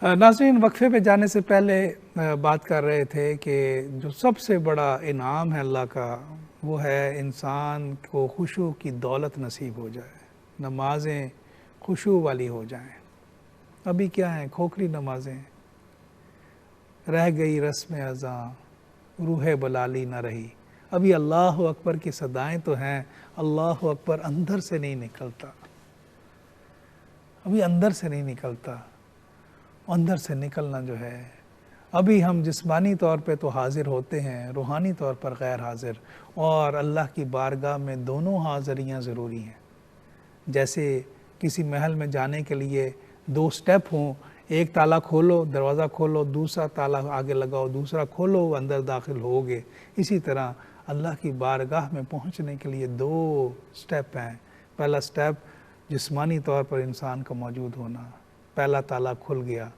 नाज़रीन, वक्फे पे जाने से पहले बात कर रहे थे कि जो सबसे बड़ा इनाम है अल्लाह का, वो है इंसान को खुशू की दौलत नसीब हो जाए, नमाज़ें खुशू वाली हो जाएं। अभी क्या है, खोखली नमाज़ें, रह गई रस्म अज़ां, रूह बलाली न रही। अभी अल्लाह अकबर की सदाएं तो हैं, अल्लाह अकबर अंदर से नहीं निकलता, अभी अंदर से नहीं निकलता। अंदर से निकलना जो है, अभी हम जिस्मानी तौर पे तो हाजिर होते हैं, रूहानी तौर पर गैर हाजिर, और अल्लाह की बारगाह में दोनों हाज़िरियाँ ज़रूरी हैं। जैसे किसी महल में जाने के लिए दो स्टेप हों, एक ताला खोलो, दरवाज़ा खोलो, दूसरा ताला आगे लगाओ, दूसरा खोलो, अंदर दाखिल होगे। इसी तरह अल्लाह की बारगाह में पहुंचने के लिए दो स्टेप हैं। पहला स्टेप जिस्मानी तौर पर इंसान का मौजूद होना, पहला ताला खुल गया।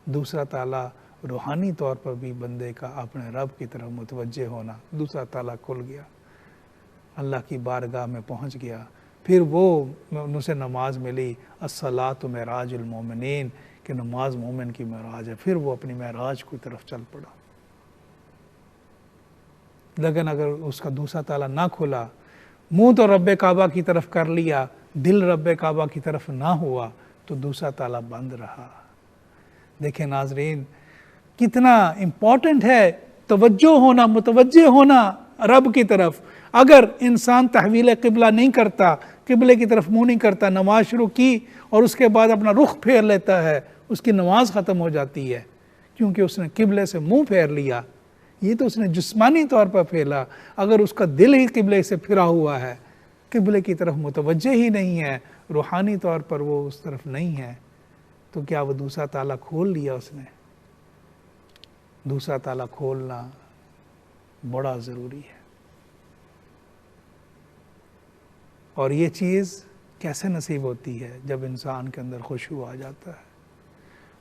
दूसरा ताला रूहानी तौर पर भी बंदे का अपने रब की तरफ मुतवज्जे होना, दूसरा ताला खुल गया, अल्लाह की बारगाह में पहुंच गया। फिर वो उनसे नमाज मिली, अस्सलातु मेराजुल मोमिनीन, कि नमाज मोमिन की मेराज है। फिर वो अपनी मेराज की तरफ चल पड़ा। लेकिन अगर उसका दूसरा ताला ना खुला, मुंह तो रब्बे काबा की तरफ कर लिया, दिल रब्बे काबा की तरफ ना हुआ, तो दूसरा ताला बंद रहा। देखें नाजरीन, कितना इम्पोर्टेंट है तवज्जो होना, मुतवज्जे होना रब की तरफ। अगर इंसान तहवील क़िबला नहीं करता, क़िबले की तरफ मुंह नहीं करता, नमाज शुरू की और उसके बाद अपना रुख फेर लेता है, उसकी नमाज ख़त्म हो जाती है, क्योंकि उसने क़िबले से मुंह फेर लिया। ये तो उसने जिस्मानी तौर पर फेरा। अगर उसका दिल ही क़िबले से फिरा हुआ है, क़िबले की तरफ मुतवज्जे ही नहीं है, रूहानी तौर पर वो उस तरफ नहीं है, तो क्या वो दूसरा ताला खोल लिया उसने? दूसरा ताला खोलना बड़ा ज़रूरी है। और ये चीज़ कैसे नसीब होती है? जब इंसान के अंदर खुशू आ जाता है।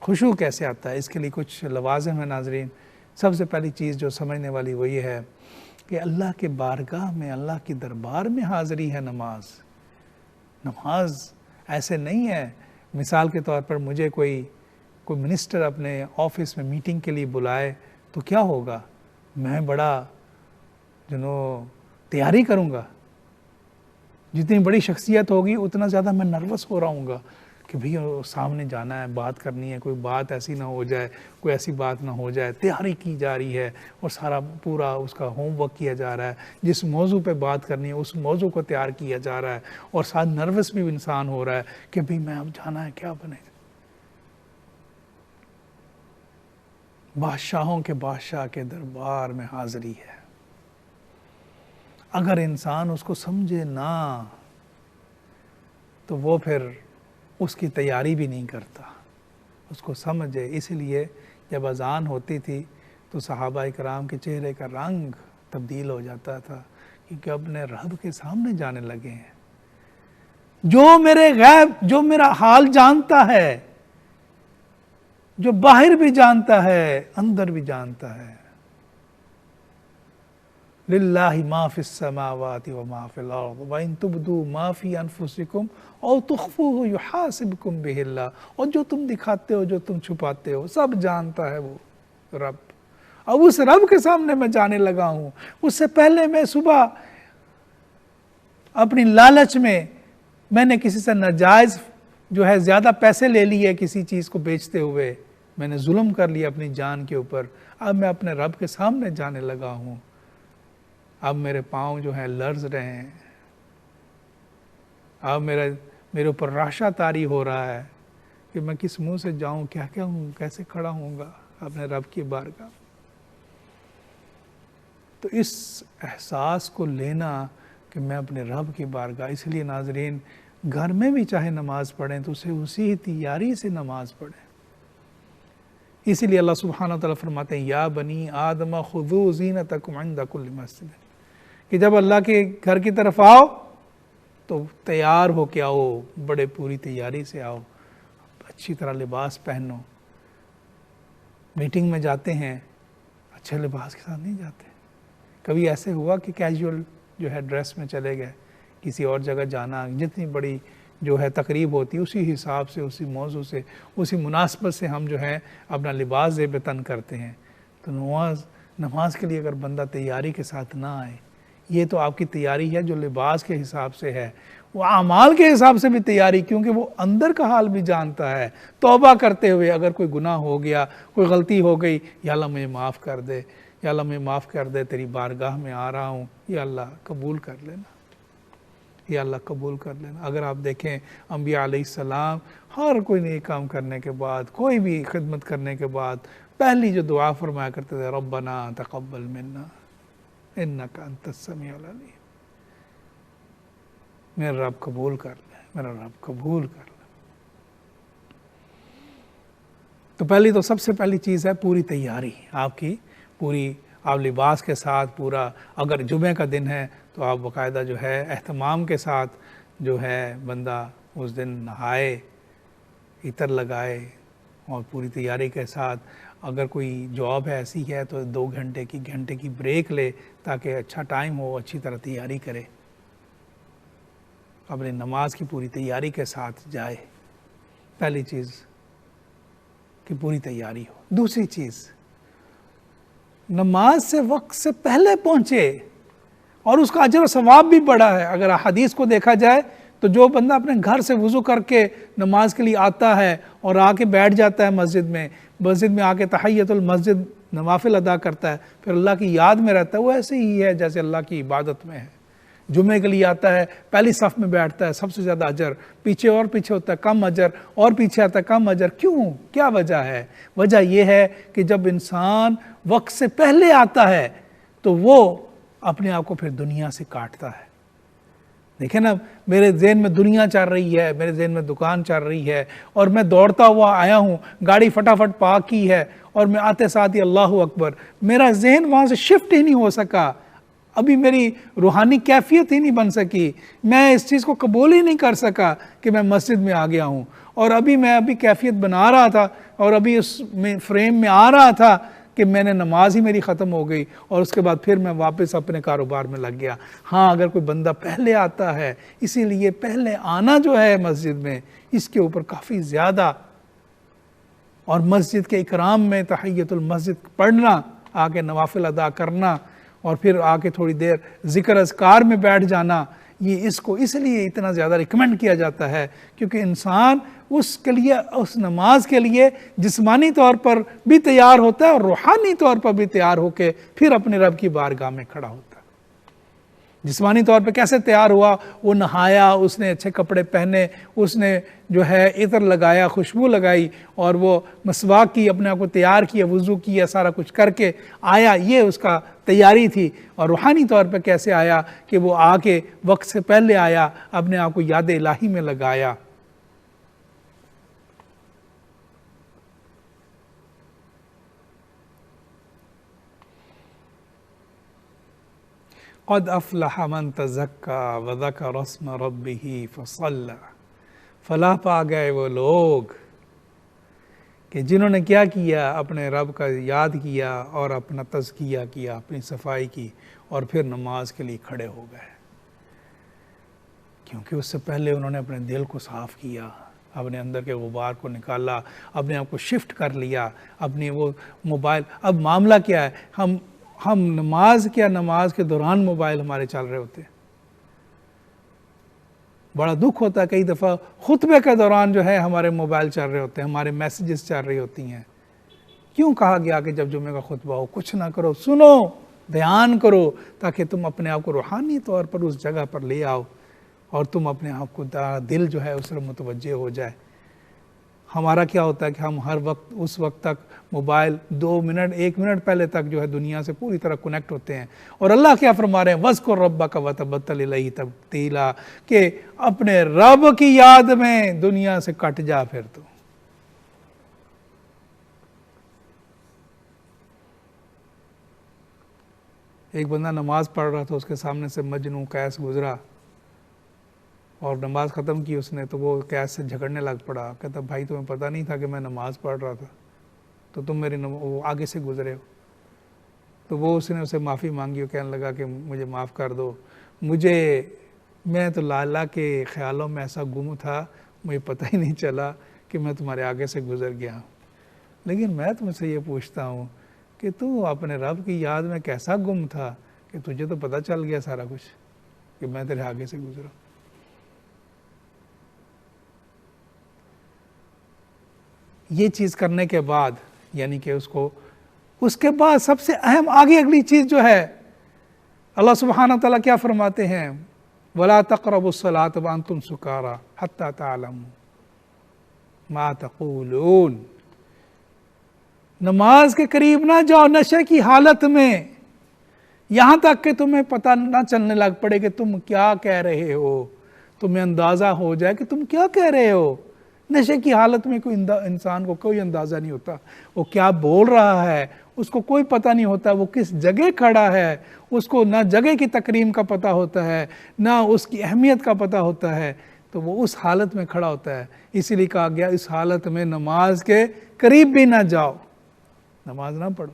खुशू कैसे आता है? इसके लिए कुछ लवाज़िम है नाज़रीन। सबसे पहली चीज़ जो समझने वाली वो ये है कि अल्लाह के बारगाह में, अल्लाह की दरबार में हाज़िरी है नमाज। नमाज ऐसे नहीं है, मिसाल के तौर पर मुझे कोई मिनिस्टर अपने ऑफिस में मीटिंग के लिए बुलाए तो क्या होगा, मैं बड़ा तैयारी करूँगा। जितनी बड़ी शख्सियत होगी उतना ज़्यादा मैं नर्वस हो रहा हूँगा कि भैया सामने जाना है, बात करनी है, कोई बात ऐसी ना हो जाए, कोई ऐसी बात ना हो जाए। तैयारी की जा रही है और सारा पूरा उसका होमवर्क किया जा रहा है, जिस मौजू पे बात करनी है उस मौजू को तैयार किया जा रहा है, और साथ नर्वस भी इंसान हो रहा है कि भाई मैं अब जाना है, क्या बनेगा। बादशाहों के बादशाह के दरबार में हाज़िरी है। अगर इंसान उसको समझे ना तो वो फिर उसकी तैयारी भी नहीं करता, उसको समझे। इसलिए जब अज़ान होती थी तो सहाबा कराम के चेहरे का रंग तब्दील हो जाता था, क्योंकि अपने रब के सामने जाने लगे हैं। जो मेरे गैब, जो मेरा हाल जानता है, जो बाहर भी जानता है, अंदर भी जानता है। लिल्लाहि मा फिस समावाति व मा फिल अर्द व इन तुब्दू मा फी अनफुसिकुम औ तुख्फूहु युहासिबकुम बिहिल्लाह। और जो तुम दिखाते हो, जो तुम छुपाते हो, सब जानता है वो रब। अब उस रब के सामने मैं जाने लगा हूँ। उससे पहले मैं सुबह अपनी लालच में मैंने किसी से नाजायज़ ज़्यादा पैसे ले लिए, किसी चीज़ को बेचते हुए मैंने जुल्म कर लिया अपनी जान के ऊपर। अब मैं अपने रब के सामने जाने लगा हूँ। अब मेरे पाँव लर्ज़ रहे हैं, अब मेरे ऊपर राशा तारी हो रहा है कि मैं किस मुंह से जाऊं, क्या क्या हूँ, कैसे खड़ा होऊंगा अपने रब की बारगाह। तो इस एहसास को लेना कि मैं अपने रब की बारगाह, इसलिए नाजरीन घर में भी चाहे नमाज पढ़ें तो उसे उसी तैयारी से नमाज पढ़ें। इसीलिए अल्लाह सुब्हानहू व तआला फरमाते हैं, या बनी आदम खुदू ज़ीनतकुम इंदा कुल्लि मस्जिद, कि जब अल्लाह के घर की तरफ आओ तो तैयार हो के आओ, बड़े पूरी तैयारी से आओ, अच्छी तरह लिबास पहनो। मीटिंग में जाते हैं अच्छे लिबास के साथ नहीं जाते। कभी ऐसे हुआ कि कैजुअल ड्रेस में चले गए, किसी और जगह जाना, जितनी बड़ी जो है तकरीब होती है, उसी हिसाब से, उसी मौजू से, उसी मुनासबत से हम जो है अपना लिबास ज़ेब तन करते हैं। तो नमाज के लिए अगर बंदा तैयारी के साथ ना आए, ये तो आपकी तैयारी है जो लिबास के हिसाब से है, वो अमाल के हिसाब से भी तैयारी, क्योंकि वो अंदर का हाल भी जानता है। तौबा करते हुए अगर कोई गुनाह हो गया, कोई गलती हो गई, या अल्लाह मुझे माफ़ कर दे, या अल्लाह मुझे माफ़ कर दे, तेरी बारगाह में आ रहा हूँ, या अल्लाह कबूल कर लेना, या अल्लाह कबूल कर लेना। अगर आप देखें अम्बिया अलैहिस्सलाम हर कोई नेक काम करने के बाद, कोई भी खिदमत करने के बाद पहली जो दुआ फरमाया करते थे, रब्बना तक़ब्बल मिन्ना इन्नका अंतस समीउल अलीम, मेरा रब कबूल कर ले, मेरा रब कबूल कर ले। तो पहली तो सबसे पहली चीज़ है पूरी तैयारी आपकी, पूरी आप लिबास के साथ पूरा, अगर जुमे का दिन है तो आप बाकायदा जो है एहतमाम के साथ जो है बंदा उस दिन नहाए, इतर लगाए और पूरी तैयारी के साथ, अगर कोई जॉब है ऐसी है तो 2 घंटे की ब्रेक ले ताकि अच्छा टाइम हो, अच्छी तरह तैयारी करे, अपनी नमाज की पूरी तैयारी के साथ जाए। पहली चीज़ कि पूरी तैयारी हो। दूसरी चीज़, नमाज से वक्त से पहले पहुँचे और उसका अजर और सवाब भी बड़ा है। अगर हदीस को देखा जाए तो जो बंदा अपने घर से वज़ू करके नमाज के लिए आता है और आके बैठ जाता है मस्जिद में आके तहियतुल मस्जिद नवाफिल अदा करता है, फिर अल्लाह की याद में रहता है, वो ऐसे ही है जैसे अल्लाह की इबादत में है। जुमे के लिए आता है, पहली सफ़ में बैठता है, सबसे ज़्यादा अजर, पीछे होता है कम अजर, और पीछे आता है कम अजर। क्यों, क्या वजह है? वजह यह है कि जब इंसान वक्त से पहले आता है तो वो अपने आप को फिर दुनिया से काटता है। देखें ना, मेरे ज़हन में दुनिया चल रही है, मेरे ज़हन में दुकान चल रही है और मैं दौड़ता हुआ आया हूँ, गाड़ी फटाफट पार्क की है और मैं आते साथ ही अल्लाहु अकबर, मेरा जहन वहाँ से शिफ्ट ही नहीं हो सका, अभी मेरी रूहानी कैफियत ही नहीं बन सकी, मैं इस चीज़ को कबूल ही नहीं कर सका कि मैं मस्जिद में आ गया हूँ। और मैं कैफियत बना रहा था और अभी उस फ्रेम में आ रहा था कि मैंने नमाज ही मेरी ख़त्म हो गई और उसके बाद फिर मैं वापस अपने कारोबार में लग गया। हाँ, अगर कोई बंदा पहले आता है, इसीलिए पहले आना जो है मस्जिद में, इसके ऊपर काफ़ी ज़्यादा, और मस्जिद के इकराम में तहियतुल मस्जिद पढ़ना, आके नवाफिल अदा करना और फिर आके थोड़ी देर ज़िक्र अज़कार में बैठ जाना, ये इसको इसलिए इतना ज़्यादा रिकमेंड किया जाता है क्योंकि इंसान उसके लिए, उस नमाज के लिए जिस्मानी तौर पर भी तैयार होता है और रूहानी तौर पर भी तैयार होकर फिर अपने रब की बारगाह में खड़ा होता है। जिस्मानी तौर पे कैसे तैयार हुआ? वो नहाया, उसने अच्छे कपड़े पहने, उसने जो है इतर लगाया, खुशबू लगाई और वो मसवाक की, अपने आप को तैयार किया, वज़ू किया, सारा कुछ करके आया, ये उसका तैयारी थी। और रूहानी तौर पे कैसे आया कि वो आके वक्त से पहले आया, अपने आप को याद इलाही में लगाया। क़द अफ़लह मन तज़क्का व ज़करा अस्म रब्बिही फ़सल्ला, फलाह पा गए वो लोग कि जिन्होंने क्या किया, अपने रब का याद किया और अपना तज़किया किया, अपनी सफाई की और फिर नमाज के लिए खड़े हो गए। क्योंकि उससे पहले उन्होंने अपने दिल को साफ़ किया, अपने अंदर के गुबार को निकाला, अपने आप को शिफ्ट कर लिया, अपनी वो मोबाइल। अब मामला क्या है, हम नमाज के दौरान मोबाइल हमारे चल रहे होते हैं। बड़ा दुख होता है, कई दफ़ा खुतबे के दौरान जो है हमारे मोबाइल चल रहे होते हैं, हमारे मैसेजेस चल रही होती हैं। क्यों कहा गया कि जब जुमे का खुतबा हो कुछ ना करो, सुनो, ध्यान करो, ताकि तुम अपने आप को रूहानी तौर पर उस जगह पर ले आओ और तुम अपने आप को दिल जो है उस पर मुतवज्जे हो जाए। हमारा क्या होता है कि हम हर वक्त उस वक्त तक मोबाइल 2 मिनट 1 मिनट पहले तक जो है दुनिया से पूरी तरह कनेक्ट होते हैं। और अल्लाह क्या फरमा रहे हैं, वज़्कुर रब्बका वतबत्तल इलैहि तब्तीला, कि अपने रब की याद में दुनिया से कट जा। फिर तो एक बंदा नमाज पढ़ रहा था, उसके सामने से मजनू कैस गुजरा और नमाज ख़त्म की उसने, तो वो कैस से झगड़ने लग पड़ा। कहता, भाई तुम्हें पता नहीं था कि मैं नमाज़ पढ़ रहा था, तो तुम मेरी वो आगे से गुजरे हो। तो वो उसने उसे माफ़ी मांगी और कहने लगा कि मुझे माफ़ कर दो, मुझे मैं तो लाला के ख्यालों में ऐसा गुम था, मुझे पता ही नहीं चला कि मैं तुम्हारे आगे से गुजर गया। लेकिन मैं तुमसे ये पूछता हूँ कि तू अपने रब की याद में कैसा गुम था कि तुझे तो पता चल गया सारा कुछ कि मैं तेरे आगे से गुजरा। ये चीज़ करने के बाद, यानी कि उसके बाद सबसे अहम आगे अगली चीज़ जो है, अल्लाह सुब्हानहू व तआला क्या फरमाते हैं, वला तक़रबुस्सलात व अंतुम सुकारा हत्ता तअलमू मा तक़ूलून। नमाज के करीब ना जाओ नशे की हालत में, यहाँ तक कि तुम्हें पता ना चलने लग पड़े कि तुम क्या कह रहे हो, तुम्हें अंदाज़ा हो जाए कि तुम क्या कह रहे हो। नशे की हालत में कोई इंसान को कोई अंदाज़ा नहीं होता वो क्या बोल रहा है, उसको कोई पता नहीं होता वो किस जगह खड़ा है, उसको ना जगह की तकरीम का पता होता है ना उसकी अहमियत का पता होता है, तो वो उस हालत में खड़ा होता है। इसीलिए कहा गया इस हालत में नमाज के करीब भी ना जाओ, नमाज ना पढ़ो।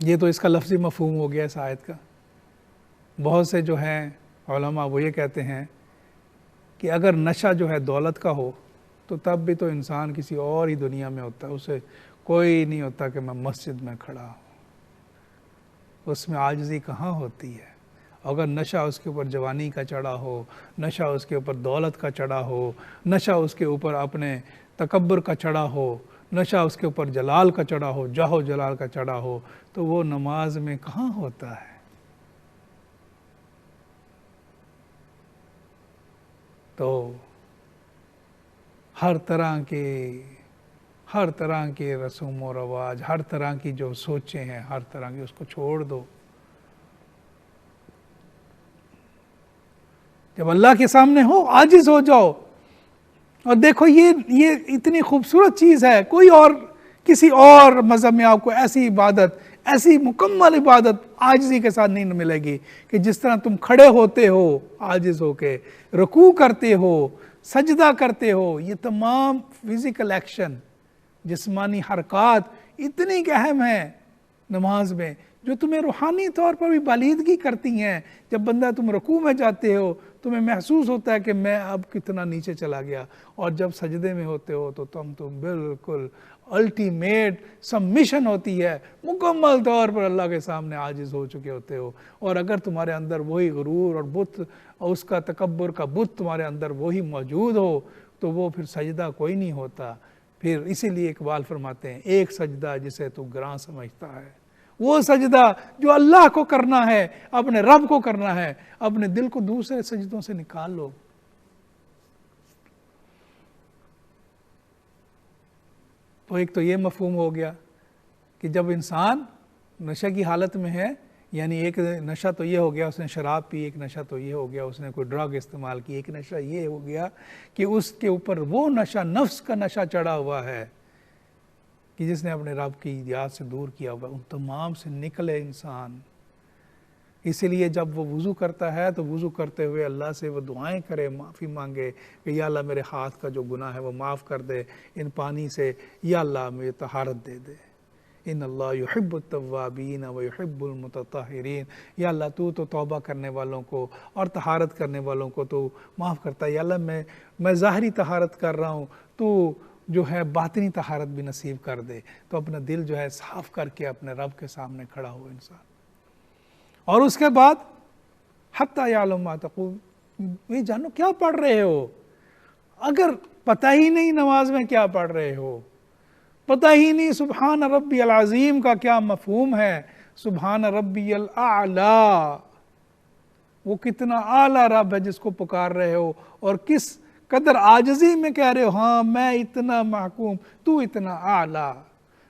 ये तो इसका लफ्ज़ी मफ़हूम हो गया इस आयत का। बहुत से जो हैं उलमा वो ये कहते हैं कि अगर नशा जो है दौलत का हो तो तब भी तो इंसान किसी और ही दुनिया में होता है, उसे कोई नहीं होता कि मैं मस्जिद में खड़ा हूँ, उसमें आजिज़ी कहाँ होती है। अगर नशा उसके ऊपर जवानी का चढ़ा हो, नशा उसके ऊपर दौलत का चढ़ा हो, नशा उसके ऊपर अपने तकब्बुर का चढ़ा हो, नशा उसके ऊपर जलाल का चढ़ा हो, जाहो जलाल का चढ़ा हो, तो वो नमाज में कहाँ होता है। तो हर तरह के रसूम व रवाज, हर तरह की जो सोचें हैं, हर तरह की उसको छोड़ दो। जब अल्लाह के सामने हो आजिज़ हो जाओ। और देखो ये इतनी खूबसूरत चीज़ है, कोई और किसी और मज़हब में आपको ऐसी इबादत, ऐसी मुकम्मल इबादत आजिज़ी के साथ नहीं मिलेगी कि जिस तरह तुम खड़े होते हो आजिज़ होके, रुकू करते हो, सजदा करते हो, ये तमाम फिज़िकल एक्शन, जिस्मानी हरकत इतनी अहम है नमाज में, जो तुम्हें रूहानी तौर पर भी बालीदगी करती हैं। जब बंदा तुम रुकू में जाते हो तुम्हें महसूस होता है कि मैं अब कितना नीचे चला गया, और जब सजदे में होते हो तो तुम बिल्कुल अल्टीमेट सबमिशन होती है, मुकम्मल तौर पर अल्लाह के सामने आजिज़ हो चुके होते हो। और अगर तुम्हारे अंदर वही गुरूर और बुत और उसका तकब्बुर का बुत तुम्हारे अंदर वही मौजूद हो तो वो फिर सजदा कोई नहीं होता। फिर इसीलिए इकबाल फरमाते हैं, एक सजदा जिसे तू ग्रां समझता है, वो सजदा जो अल्लाह को करना है, अपने रब को करना है, अपने दिल को दूसरे सजदों से निकाल लो। तो एक तो ये मफहूम हो गया कि जब इंसान नशे की हालत में है, यानी एक नशा तो ये हो गया उसने शराब पी, एक नशा तो ये हो गया उसने कोई ड्रग इस्तेमाल की, एक नशा ये हो गया कि उसके ऊपर वो नशा नफ्स का नशा चढ़ा हुआ है कि जिसने अपने रब की याद से दूर किया हुआ, उन तमाम से निकले इंसान। इसीलिए जब वो वज़ू करता है तो वज़ू करते हुए अल्लाह से वो दुआएं करे, माफ़ी मांगे कि या अल्लाह मेरे हाथ का जो गुनाह है वो माफ़ कर दे इन पानी से, या अल्लाह मुझे तहारत दे दे। इन अल्लाह युहिब्बुत तव्वाबीन व युहिब्बुल मुतत्तहिरीन, या अल्लाह तू तो तौबा करने वालों को और तहारत करने वालों को तो माफ़ करता है। या अल्लाह मैं ज़ाहरी तहारत कर रहा हूँ, तू जो है बातिनी तहारत भी नसीब कर दे। तो अपना दिल जो है साफ़ करके अपने रब के सामने खड़ा हो इंसान। और उसके बाद हत्ता यालम मा तक़ूल, ये जानो क्या पढ़ रहे हो। अगर पता ही नहीं नमाज में क्या पढ़ रहे हो, पता ही नहीं सुबहान रब्बियल अज़ीम का क्या मफ़हूम है, सुबहान रब्बियल आला, वो कितना आला रब है जिसको पुकार रहे हो, और किस कदर आजिज़ी में कह रहे हो, हाँ मैं इतना महकूम, तू इतना आला,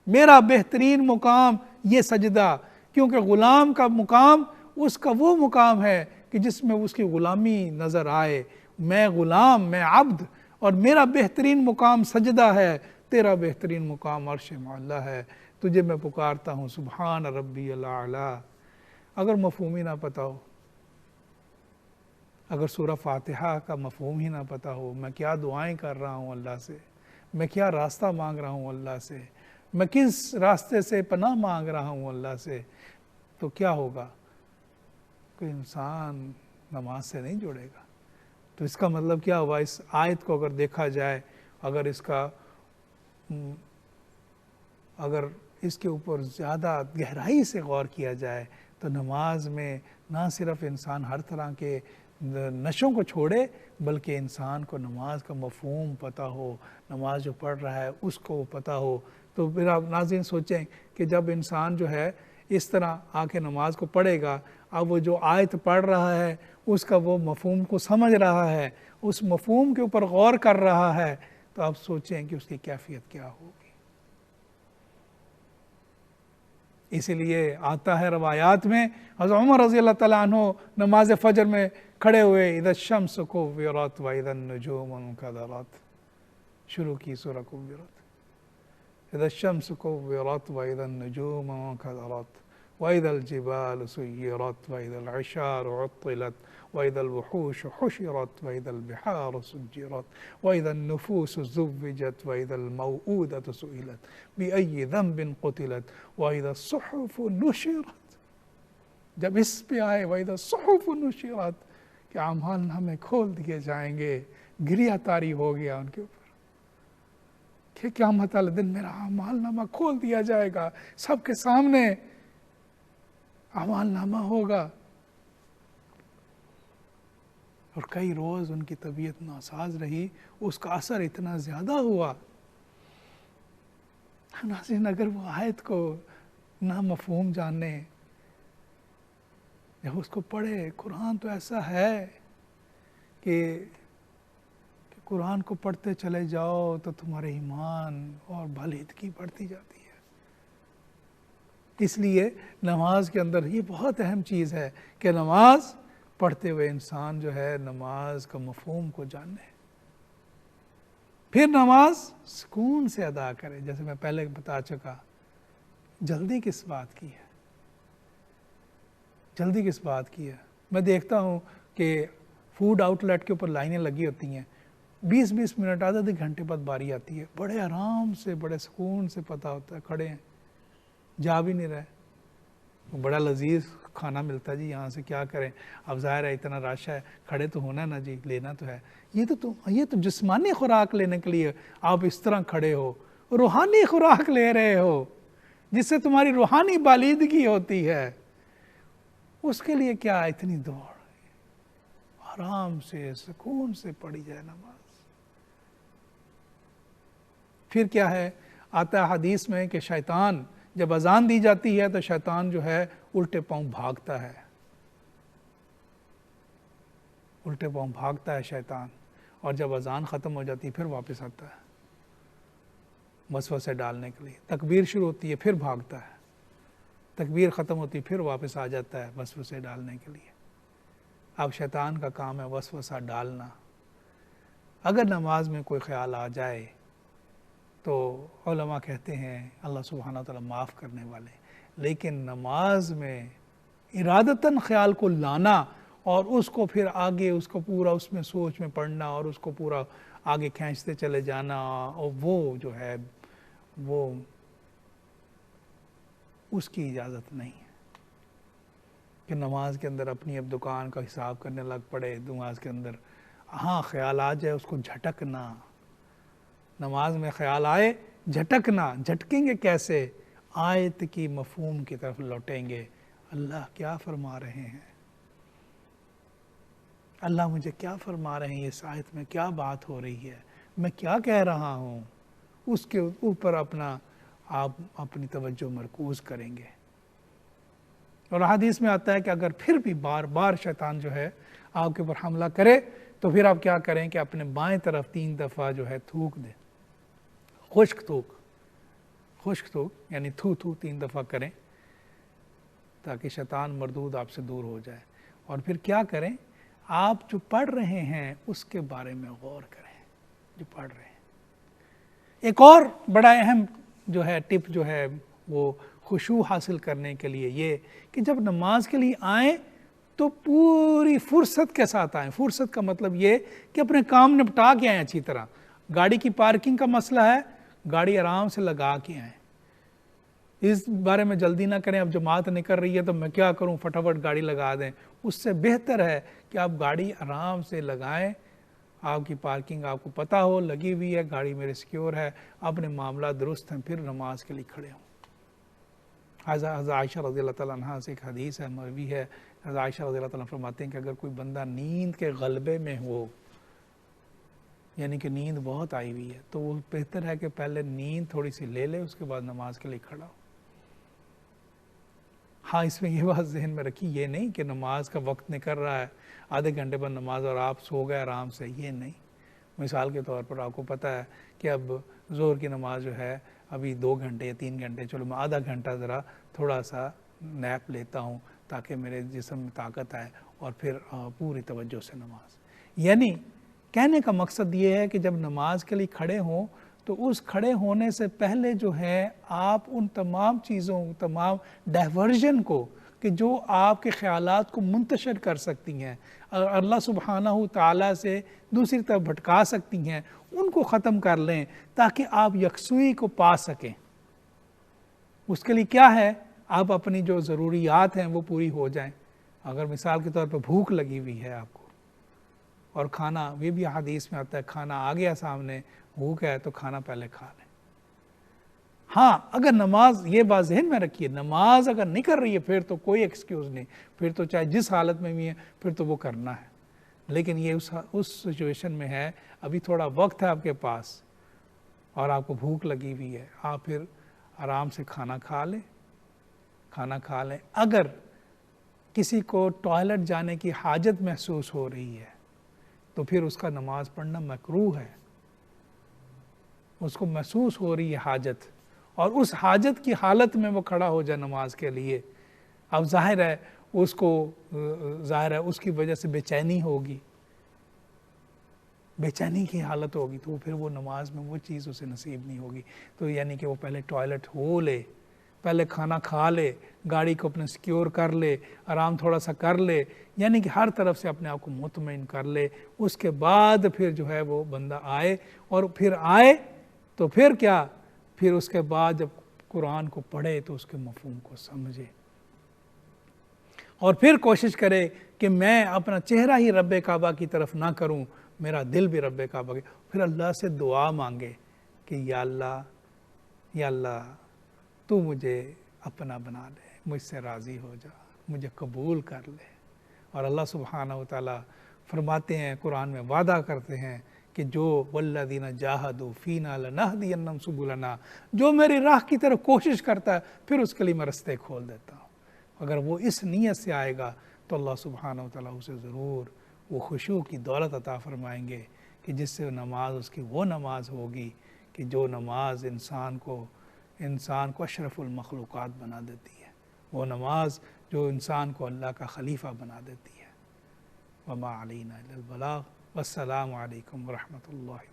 मेरा बेहतरीन मुकाम ये सजदा। क्योंकि ग़ुलाम का मुकाम उसका वो मुकाम है कि जिसमें उसकी ग़ुलामी नज़र आए, मैं ग़ुलाम, मैं अब्द, और मेरा बेहतरीन मुकाम सजदा है, तेरा बेहतरीन मुकाम अर्श मौला है, तुझे मैं पुकारता हूँ सुबहान रब्बियल आला। अगर मफ़हूम ही ना पता हो, अगर सूरह फातिहा का मफ़हूम ही ना पता हो, मैं क्या दुआएं कर रहा हूँ अल्लाह से, मैं क्या रास्ता मांग रहा हूँ अल्लाह से, मैं किस रास्ते से पनाह मांग रहा हूँ अल्लाह से, तो क्या होगा। कोई इंसान नमाज से नहीं जुड़ेगा। तो इसका मतलब क्या हुआ, इस आयत को अगर देखा जाए, अगर इसके ऊपर ज़्यादा गहराई से गौर किया जाए तो नमाज में ना सिर्फ इंसान हर तरह के नशों को छोड़े, बल्कि इंसान को नमाज का मफ़हूम पता हो, नमाज जो पढ़ रहा है उसको पता हो। तो फिर आप नाज़रीन सोचें कि जब इंसान जो है इस तरह आके नमाज को पढ़ेगा, अब वो जो आयत पढ़ रहा है उसका वो मफ़हूम को समझ रहा है, उस मफ़हूम के ऊपर गौर कर रहा है, तो आप सोचें कि उसकी कैफियत क्या होगी। इसीलिए आता है रवायात में, हज़रत उमर रज़ी अल्लाह तआला अन्हु नमाज फ़जर में खड़े हुए, इज़ा शम्स कुव्विरत व इज़ा नुजूम कदरत, शुरू की सूरह कुव्विरत, इज़ा शम्स कुव्विरत व इज़ा नुजूम कदरत व इज़ल जिबाल सुय्यरत व इज़ल इशार उत्तिलत व इज़ल वुहूश हुशिरत व इज़ल बिहार सुज्जिरत व इज़ल नुफूस ज़ुव्विजत व इज़ल मौऊदत सुइलत बिअय्यि ज़ंबिन क़ुतिलत व इज़ा सुहुफ़ नुशिरत। जब इस पे आए व इज़ा सुहुफ़ नुशिरत कि आमाल नामे खोल दिए जाएंगे, गिरिया तारी हो गया उनके ऊपर कि क़यामत वाले दिन मेरा आमाल नामा खोल दिया जाएगा, सबके सामने आमाल नामा होगा। और कई रोज़ उनकी तबीयत नासाज रही, उसका असर इतना ज़्यादा हुआ। नाज़रीन, अगर वो आयत को ना मफ़हूम जाने, जब उसको पढ़े, कुरान तो ऐसा है कि कुरान को पढ़ते चले जाओ तो तुम्हारे ईमान और भलीदगी बढ़ती जाती है। इसलिए नमाज के अंदर ये बहुत अहम चीज़ है कि नमाज पढ़ते हुए इंसान जो है नमाज का मफ़हूम को जाने, फिर नमाज सुकून से अदा करे। जैसे मैं पहले बता चुका, जल्दी किस बात की है, जल्दी किस बात की है। मैं देखता हूँ कि फूड आउटलेट के ऊपर लाइनें लगी होती हैं, 20-20 मिनट आधे घंटे बाद बारी आती है, बड़े आराम से बड़े सुकून से पता होता है खड़े हैं, जा भी नहीं रहे, बड़ा लजीज खाना मिलता है जी, यहाँ से क्या करें, अब ज़ाहिर है इतना रश है, खड़े तो होना ना जी, लेना तो है। ये तो जिस्मानी खुराक लेने के लिए आप इस तरह खड़े हो, रूहानी खुराक ले रहे हो जिससे तुम्हारी रूहानी बालिदगी होती है, उसके लिए क्या इतनी दौड़। आराम से सुकून से पढ़ी जाए नमाज। फिर क्या है, आता है हदीस में कि शैतान जब अजान दी जाती है तो शैतान जो है उल्टे पांव भागता है, उल्टे पांव भागता है शैतान, और जब अजान ख़त्म हो जाती है फिर वापस आता है वसवसे डालने के लिए। तकबीर शुरू होती है फिर भागता है, तकबीर ख़त्म होती है फिर वापस आ जाता है वसवसे डालने के लिए। अब शैतान का काम है वसवसा डालना। अगर नमाज में कोई ख्याल आ जाए तो उलमा कहते हैं अल्लाह सुब्हानहू व तआला माफ़ करने वाले, लेकिन नमाज में इरादतन ख्याल को लाना और उसको फिर आगे उसको पूरा उसमें सोच में पढ़ना और उसको पूरा आगे खींचते चले जाना, और वो जो है वो उसकी इजाज़त नहीं है कि नमाज के अंदर अपनी अब दुकान का हिसाब करने लग पड़े नमाज के अंदर। हाँ, ख्याल आ जाए उसको झटकना, नमाज में ख्याल आए झटकना, झटकेंगे कैसे, आयत की मफ़हूम की तरफ लौटेंगे, अल्लाह क्या फरमा रहे हैं, अल्लाह मुझे क्या फरमा रहे हैं, इस आयत में क्या बात हो रही है, मैं क्या कह रहा हूँ, उसके ऊपर आप अपनी तवज्जो मरकूज़ करेंगे। और हदीस में आता है कि अगर फिर भी बार बार शैतान जो है आपके ऊपर हमला करे तो फिर आप क्या करें कि अपने बाएं तरफ 3 दफ़ा जो है थूक दें, खुश्क थूक यानी थू 3 दफ़ा करें ताकि शैतान मरदूद आपसे दूर हो जाए। और फिर क्या करें, आप जो पढ़ रहे हैं उसके बारे में गौर करें, जो पढ़ रहे हैं। एक और बड़ा अहम जो है टिप जो है वो खुशू हासिल करने के लिए ये कि जब नमाज के लिए आएँ तो पूरी फुर्सत के साथ आएँ। फुर्सत का मतलब ये कि अपने काम निपटा के आएँ अच्छी तरह। गाड़ी की पार्किंग का मसला है, गाड़ी आराम से लगा के आएँ, इस बारे में जल्दी ना करें, अब जमात निकल रही है तो मैं क्या करूं, फटाफट गाड़ी लगा दें। उससे बेहतर है कि आप गाड़ी आराम से लगाएं, आपकी पार्किंग आपको पता हो लगी हुई है, गाड़ी मेरी सिक्योर है, अपने मामला दुरुस्त हैं, फिर नमाज के लिए खड़े हों। हज़रत आयशा रज़ियल्लाहु ताला अन्हा से एक हदीस है, मरवी है, हज़रत आयशा रज़ियल्लाहु ताला फरमाते हैं कि अगर कोई बंदा नींद के गलबे में हो, यानी कि नींद बहुत आई हुई है, तो वो बेहतर है कि पहले नींद थोड़ी सी ले ले, उसके बाद नमाज के लिए खड़ा हो। हाँ, इसमें ये बात जहन में रखी, ये नहीं कि नमाज का वक्त निकल रहा है, आधे घंटे बाद नमाज और आप सो गए आराम से, ये नहीं। मिसाल के तौर पर आपको पता है कि अब ज़ोहर की नमाज जो है अभी 2 घंटे या 3 घंटे, चलो मैं आधा घंटा ज़रा थोड़ा सा नैप लेता हूँ ताकि मेरे जिस्म में ताकत आए, और फिर पूरी तवज्जो से नमाज। यानी कहने का मकसद ये है कि जब नमाज के लिए खड़े हों तो उस खड़े होने से पहले जो है आप उन तमाम चीज़ों, तमाम डाइवर्जन को कि जो आपके ख़यालात को मुंतशिर कर सकती हैं, अल्लाह सुब्हानहू ताला से दूसरी तरफ भटका सकती हैं, उनको ख़त्म कर लें ताकि आप यकसुई को पा सकें। उसके लिए क्या है, आप अपनी जो ज़रूरियात हैं वो पूरी हो जाएं। अगर मिसाल के तौर पर भूख लगी हुई है आपको, और खाना, ये भी हदीस में आता है, खाना आ गया सामने, भूख है तो खाना पहले खा लें। हाँ, अगर नमाज, ये बात जहन में रखिए, नमाज अगर नहीं कर रही है फिर तो कोई एक्सक्यूज़ नहीं, फिर तो चाहे जिस हालत में भी है फिर तो वो करना है। लेकिन ये उस सिचुएशन में है, अभी थोड़ा वक्त है आपके पास और आपको भूख लगी हुई है, आप फिर आराम से खाना खा लें, खाना खा लें। अगर किसी को टॉयलेट जाने की हाजत महसूस हो रही है तो फिर उसका नमाज पढ़ना मकरूह है। उसको महसूस हो रही है हाजत, और उस हाजत की हालत में वो खड़ा हो जाए नमाज के लिए। अब जाहिर है उसकी वजह से बेचैनी होगी, बेचैनी की हालत होगी, तो फिर वो नमाज में वो चीज़ उसे नसीब नहीं होगी। तो यानी कि वो पहले टॉयलेट हो ले, पहले खाना खा ले, गाड़ी को अपने सिक्योर कर ले, आराम थोड़ा सा कर ले, यानी कि हर तरफ से अपने आप को मुतमईन कर ले। उसके बाद फिर जो है वो बंदा आए, और फिर आए तो फिर क्या, फिर उसके बाद जब कुरान को पढ़े तो उसके मफ़हूम को समझे, और फिर कोशिश करे कि मैं अपना चेहरा ही रब्बे काबा की तरफ ना करूं, मेरा दिल भी रब्बे काबा की। फिर अल्लाह से दुआ मांगे कि या अल्लाह तू मुझे अपना बना ले, मुझसे राज़ी हो जा, मुझे कबूल कर ले। और अल्लाह सुब्हानहू व तआला फरमाते हैं, कुरान में वादा करते हैं कि जो वल्लज़ीना जाहदू फ़ीना लनहदियन्नहुम सुबुलना, जो मेरी राह की तरफ कोशिश करता है फिर उसके लिए मैं रास्ते खोल देता हूँ। अगर वो इस नीयत से आएगा तो अल्लाह सुब्हानहू व तआला उसे ज़रूर वो खुशू की दौलत अता फरमाएंगे कि जिससे नमाज उसकी वो नमाज होगी कि जो नमाज इंसान को अशरफुल मखलूक़ात बना देती है, वो नमाज जो इंसान को अल्लाह का खलीफा बना देती है। वमा अलैना इल्लल बलाग। वस्सलामु अलैकुम व रहमतुल्लाहि।